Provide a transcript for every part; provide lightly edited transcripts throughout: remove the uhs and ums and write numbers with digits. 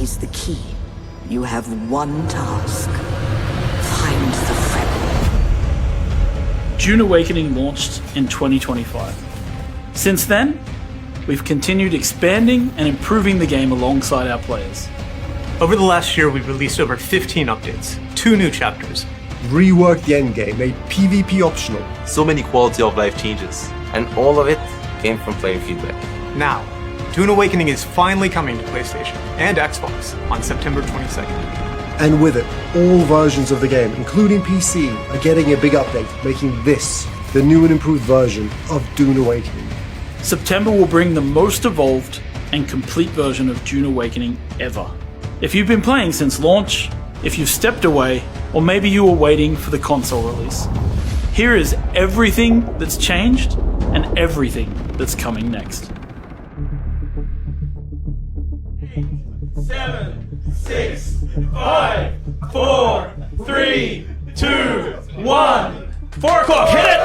is the key. You have one task. Find the Fremen. Dune Awakening launched in 2025. Since then, we've continued expanding and improving the game alongside our players. Over the last year, we've released over 15 updates, 2 new chapters, reworked the endgame, made PvP optional. So many quality of life changes. And all of it came from player feedback. Now, Dune Awakening is finally coming to PlayStation and Xbox on September 22nd. And with it, all versions of the game, including PC, are getting a big update, making this the new and improved version of Dune Awakening. September will bring the most evolved and complete version of Dune Awakening ever. If you've been playing since launch, if you've stepped away, or maybe you were waiting for the console release, here is everything that's changed and everything that's coming next. 7, 6, 5, 4, 3, 2, 1. 4 o'clock, hit it!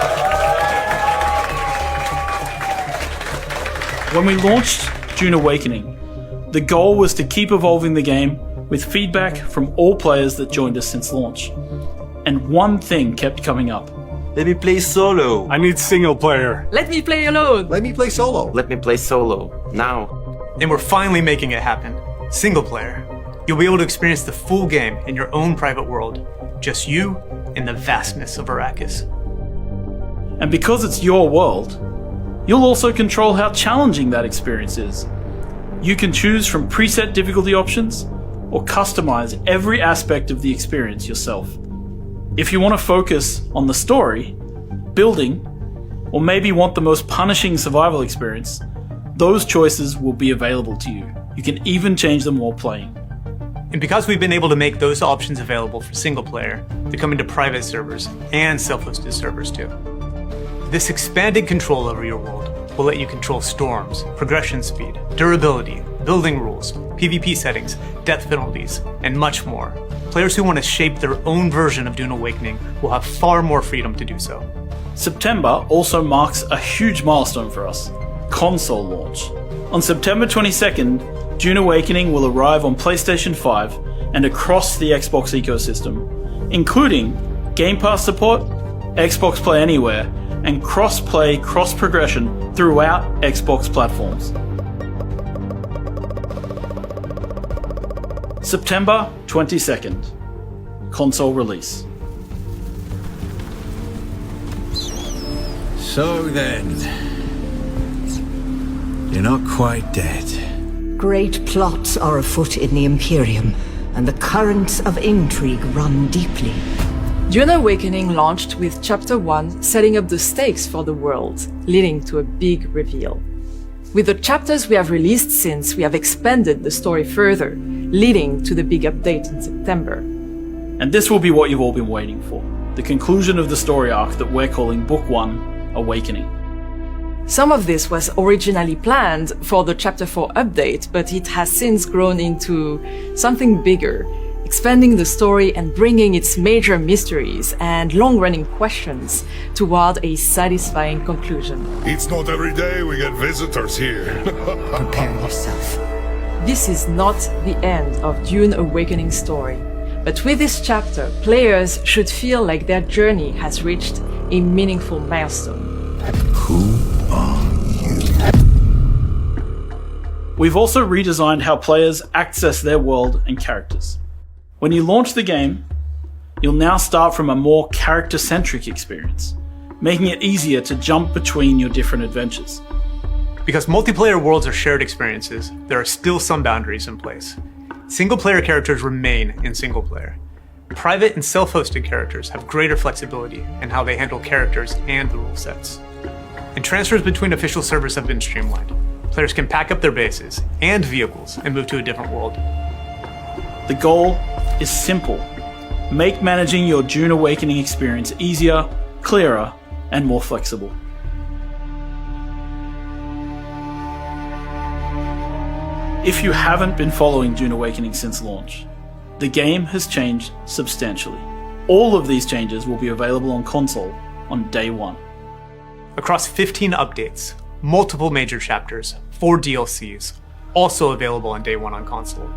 When we launched Dune Awakening, the goal was to keep evolving the game with feedback from all players that joined us since launch. And one thing kept coming up. Let me play solo. I need single player. Let me play alone. Let me play solo. Let me play solo. Now. And we're finally making it happen. Single player. You'll be able to experience the full game in your own private world. Just you and the vastness of Arrakis. And because it's your world, you'll also control how challenging that experience is. You can choose from preset difficulty options or customize every aspect of the experience yourself. If you want to focus on the story, building, or maybe want the most punishing survival experience, those choices will be available to you. You can even change them while playing. And because we've been able to make those options available for single player, they're coming to private servers and self-hosted servers too. This expanded control over your world will let you control storms, progression speed, durability, building rules, PvP settings, death penalties, and much more. Players who want to shape their own version of Dune Awakening will have far more freedom to do so. September also marks a huge milestone for us: console launch. On September 22nd, Dune Awakening will arrive on PlayStation 5 and across the Xbox ecosystem, including Game Pass support, Xbox Play Anywhere, and cross-play, cross-progression throughout Xbox platforms. September 22nd, console release. So then, you're not quite dead. Great plots are afoot in the Imperium, and the currents of intrigue run deeply. Dune Awakening launched with Chapter 1 setting up the stakes for the world, leading to a big reveal. With the chapters we have released since, we have expanded the story further, leading to the big update in September. And this will be what you've all been waiting for: the conclusion of the story arc that we're calling Book 1, Awakening. Some of this was originally planned for the Chapter 4 update, but it has since grown into something bigger, expanding the story and bringing its major mysteries and long-running questions toward a satisfying conclusion. It's not every day we get visitors here. Prepare yourself. This is not the end of Dune Awakening's story, but with this chapter, players should feel like their journey has reached a meaningful milestone. Who are you? We've also redesigned how players access their world and characters. When you launch the game, you'll now start from a more character-centric experience, making it easier to jump between your different adventures. Because multiplayer worlds are shared experiences, there are still some boundaries in place. Single-player characters remain in single-player. Private and self-hosted characters have greater flexibility in how they handle characters and the rule sets. And transfers between official servers have been streamlined. Players can pack up their bases and vehicles and move to a different world. The goal is simple: make managing your Dune Awakening experience easier, clearer, and more flexible. If you haven't been following Dune Awakening since launch, the game has changed substantially. All of these changes will be available on console on day one. Across 15 updates, multiple major chapters, 4 DLCs, also available on day one on console.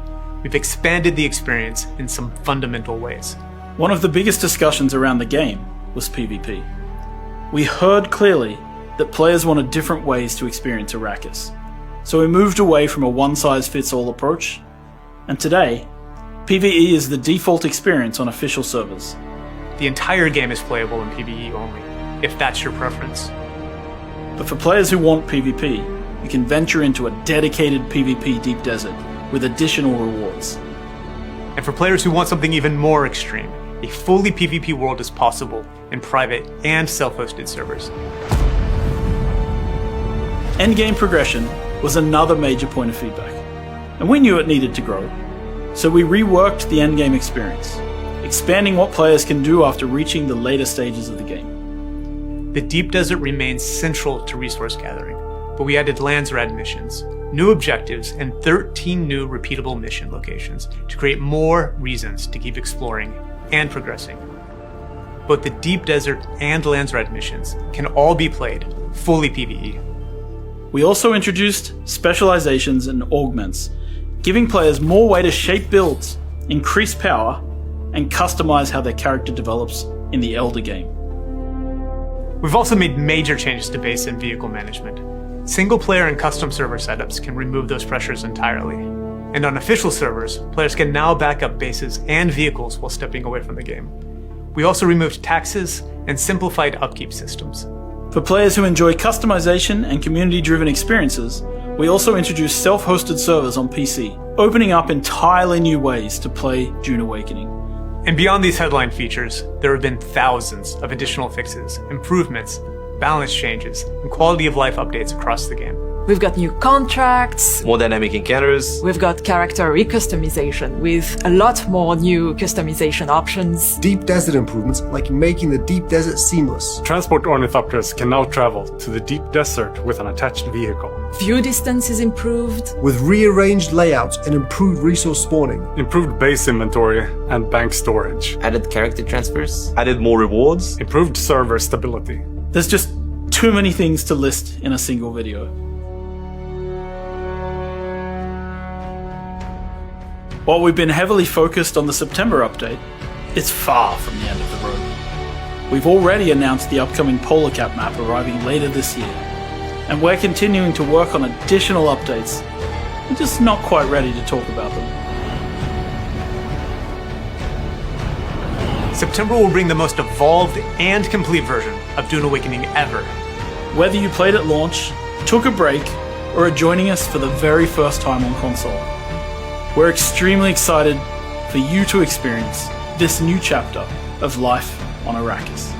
we've expanded the experience in some fundamental ways. One of the biggest discussions around the game was PvP. We heard clearly that players wanted different ways to experience Arrakis, so we moved away from a one-size-fits-all approach, and today, PvE is the default experience on official servers. The entire game is playable in PvE only, if that's your preference. But for players who want PvP, you can venture into a dedicated PvP deep desert with additional rewards. And for players who want something even more extreme, a fully PvP world is possible in private and self-hosted servers. Endgame progression was another major point of feedback, and we knew it needed to grow. So we reworked the endgame experience, expanding what players can do after reaching the later stages of the game. The Deep Desert remains central to resource gathering, but we added Landsrad missions, new objectives, and 13 new repeatable mission locations to create more reasons to keep exploring and progressing. Both the Deep Desert and Landsrad missions can all be played fully PvE. We also introduced specializations and augments, giving players more way to shape builds, increase power, and customize how their character develops in the Elder game. We've also made major changes to base and vehicle management. Single player and custom server setups can remove those pressures entirely. And on official servers, players can now back up bases and vehicles while stepping away from the game. We also removed taxes and simplified upkeep systems. For players who enjoy customization and community-driven experiences, we also introduced self-hosted servers on PC, opening up entirely new ways to play Dune Awakening. And beyond these headline features, there have been thousands of additional fixes, improvements, balance changes, and quality of life updates across the game. We've got new contracts, More dynamic encounters, we've got character recustomization with a lot more new customization options. Deep desert improvements like making the deep desert seamless. Transport ornithopters can now travel to the deep desert with an attached vehicle. View distance is improved. With rearranged layouts and improved resource spawning. Improved base inventory and bank storage. added character transfers, added more rewards. Improved server stability. There's just too many things to list in a single video. While we've been heavily focused on the September update, it's far from the end of the road. We've already announced the upcoming Polar Cap map arriving later this year, and we're continuing to work on additional updates. We're just not quite ready to talk about them. September will bring the most evolved and complete version of Dune Awakening ever. Whether you played at launch, took a break, or are joining us for the very first time on console, we're extremely excited for you to experience this new chapter of life on Arrakis.